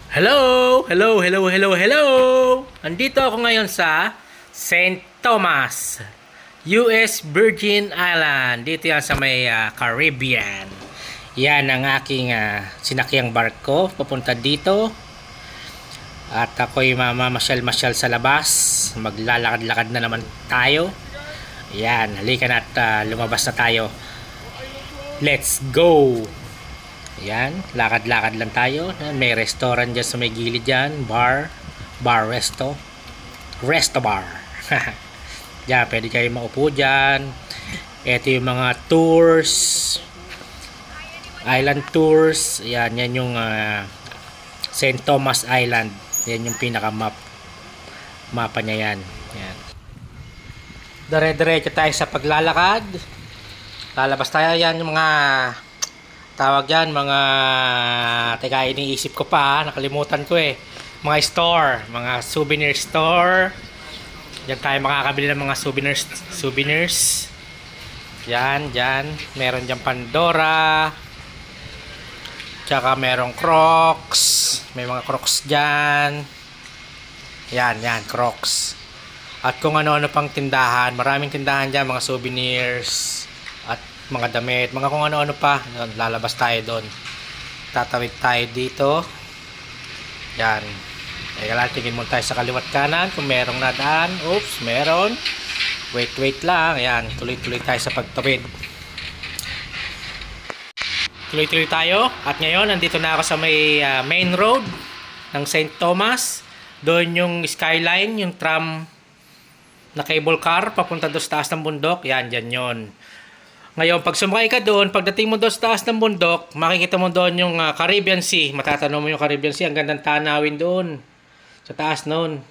Hello! Hello! Hello! Hello! Hello! Andito ako ngayon sa St. Thomas, US Virgin Island. Dito yan sa may Caribbean. Yan ang aking sinakyang barko papunta dito. At ako'y mamamasyal-masyal sa labas. Maglalakad-lakad na naman tayo. Yan, halika na at lumabas na tayo. Let's go! Yan, lakad-lakad lang tayo. May restaurant dyan sa may gilid dyan. Bar, resto. Resto bar. Yan, pwede kayo maupo dyan. Ito yung mga tours. Island tours. Yan, yan yung St. Thomas Island. Yan yung pinaka-map. Mapa niya yan. Yan. Dire-diretso tayo sa paglalakad. Lalabas tayo. Yan yung mga tawag yan, mga teka, iniisip ko pa, nakalimutan ko mga store, mga souvenir store. Diyan tayo makakabili ng mga souvenirs. Yan, meron dyan Pandora, tsaka merong Crocs, may mga Crocs dyan. Yan, Crocs. At kung ano-ano pang tindahan, maraming tindahan dyan, mga souvenirs at mga damit, mga kung ano-ano pa. Lalabas tayo doon. Tatawid tayo dito. Yan. Teka lang, tingin muna tayo sa kaliwat kanan kung merong nadaan. Oops, meron. Wait lang. Yan, tuloy-tuloy tayo sa pagtawid. Tuloy-tuloy tayo. At ngayon, nandito na ako sa may main road ng St. Thomas. Doon yung skyline, yung tram na cable car papunta doon sa taas ng bundok. Yan, dyan yun. Ngayon, pag sumakay ka doon, pagdating mo doon sa taas ng bundok, makikita mo doon yung Caribbean Sea. Matatanong mo yung Caribbean Sea. Ang gandang tanawin doon. Sa taas noon.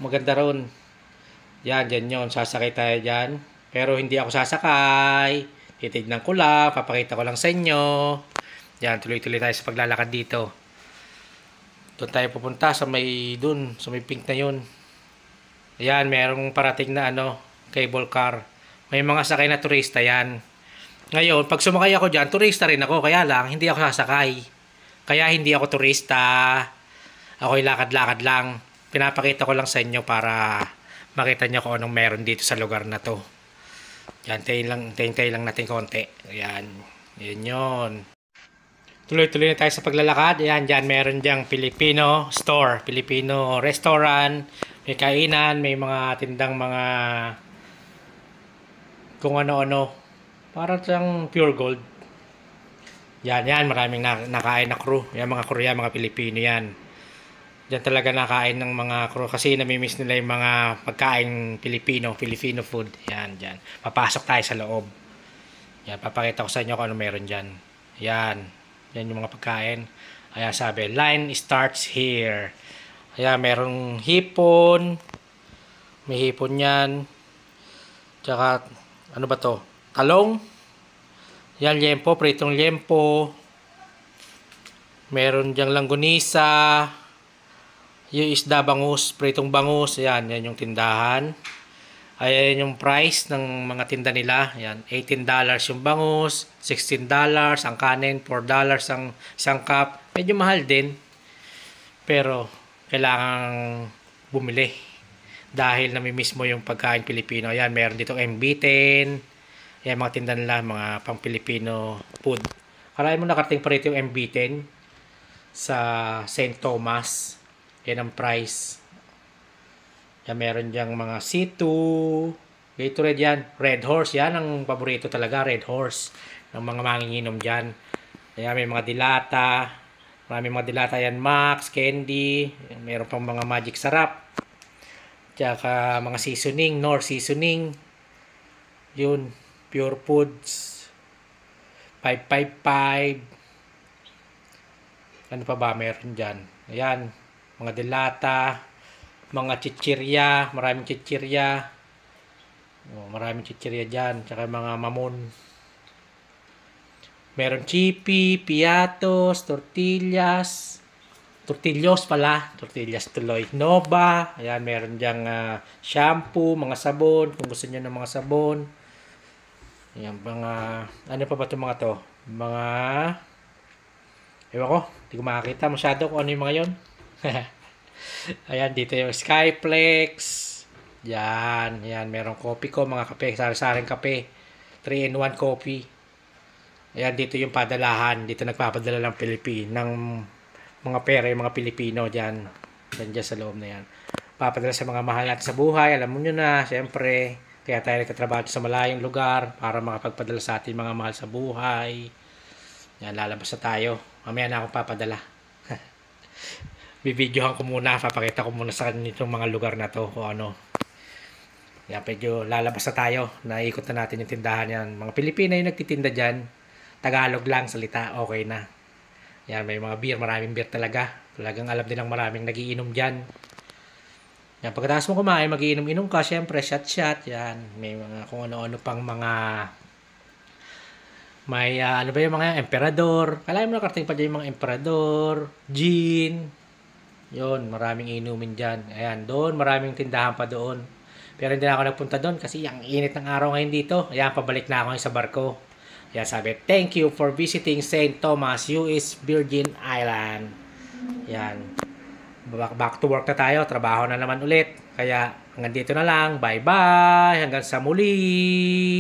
Maganda ron. Yan, dyan yun. Sasakay tayo dyan. Pero hindi ako sasakay. Titignan ko lang. Papakita ko lang sa inyo. Yan, tuloy-tuloy tayo sa paglalakad dito. Doon tayo pupunta sa may doon. Sa may pink na yun. Yan, merong parating na cable car. May mga sakay na turista yan. Ngayon, pag sumakay ako dyan, turista rin ako. Kaya lang, hindi ako sasakay. Kaya hindi ako turista. Ako'y lakad-lakad lang. Pinapakita ko lang sa inyo para makita nyo kung anong meron dito sa lugar na to. Yan, tayo lang natin konti. Ayan. Yan yun. Tuloy-tuloy na tayo sa paglalakad. Ayan, dyan meron dyang Filipino store. Filipino restaurant. May kainan. May mga tindang mga kung ano-ano. Parang siyang pure gold. Yan. Maraming nakain na crew. Yan, mga Korea, mga Pilipino yan. Diyan talaga nakain ng mga crew. Kasi namimiss nila yung mga pagkain Filipino food. Yan, dyan. Papasok tayo sa loob. Yan, papakita ko sa inyo kung ano meron dyan. Yan yung mga pagkain. Ayan, sabi, line starts here. Ayan, merong hipon. May hipon yan. Tsaka, ano ba to? Talong. Yan, liempo, pritong liempo. Meron dyang langgunisa. Yung isda bangus, pritong bangus. Yan yung tindahan. Ayan yung price ng mga tinda nila. Yan, $18 yung bangus, $16 ang kanin, $4 ang isang cup. Medyo mahal din. Pero, kailangang bumili. Dahil namimiss mo yung pagkain Pilipino. Ayan, meron dito MB10. Ayan, mga tinda nila, mga pang Filipino food. Kalahin mo nakarating pa rito yung MB10 sa St. Thomas. Yan ang price. Ayan, meron dyang mga C2. Gatorade yan. Red Horse. Yan ang paborito talaga, Red Horse. Ng mga manginginom dyan. Ayan, may mga dilata. Maraming mga dilata yan. Max, Candy. Ayan, meron pang mga Magic Sarap. Tsaka mga seasoning, Nor seasoning. Yun, Pure Foods. 555. Ano pa ba meron dyan? Ayan, mga delata, mga chichirya, maraming chichirya. Maraming chichirya dyan. Tsaka mga mamon. Meron chippy, piatos, tortillas tuloy. Nova, ayan, meron dyang shampoo, mga sabon, kung gusto niyo ng mga sabon. Ayan, mga, ano pa ba itong mga to? Mga, ewan ko, Hindi ko makakita masyado kung ano yung mga yon. Ayan, dito yung Skyflex. Yan, yan. Merong coffee ko, mga kape. Sari-saring kape. 3-in-1 coffee. Ayan, dito yung padalahan. Dito nagpapadala ng ng mga pera, yung mga Pilipino dyan. Dyan sa loob na yan. Papadala sa mga mahal natin sa buhay. Alam mo nyo na, siyempre. Kaya tayo nagtatrabaho sa malayong lugar para makapagpadala sa ating mga mahal sa buhay. Yan, lalabas na tayo. Mamaya na akong papadala. Bibidyohan ko muna, papakita ko muna sa kanila itong mga lugar na to kung ano. Yan, medyo lalabas na tayo. Naikot na natin yung tindahan yan. Mga Pilipina yung nagtitinda dyan. Tagalog lang, salita, okay na. Yan, may mga beer, maraming beer talaga. Talagang alam din ng maraming nagiinom dyan. Yan, pagkatapos mo kumain, magiinom-inom ka, syempre, shot-shot. Yan, may mga kung ano-ano pang mga... May, ano ba yung mga emperador. Kalahin mo nakarating pa dyan yung mga emperador, gin. Yun, maraming inumin dyan. Ayan, doon, maraming tindahan pa doon. Pero hindi na ako nagpunta doon kasi ang init ng araw ngayon dito. Ayan, pabalik na ako sa barko. Ayan, sabi, thank you for visiting St. Thomas, U.S. Virgin Island. Ayan. Back to work na tayo. Trabaho na naman ulit. Kaya hanggang dito na lang. Bye-bye. Hanggang sa muli.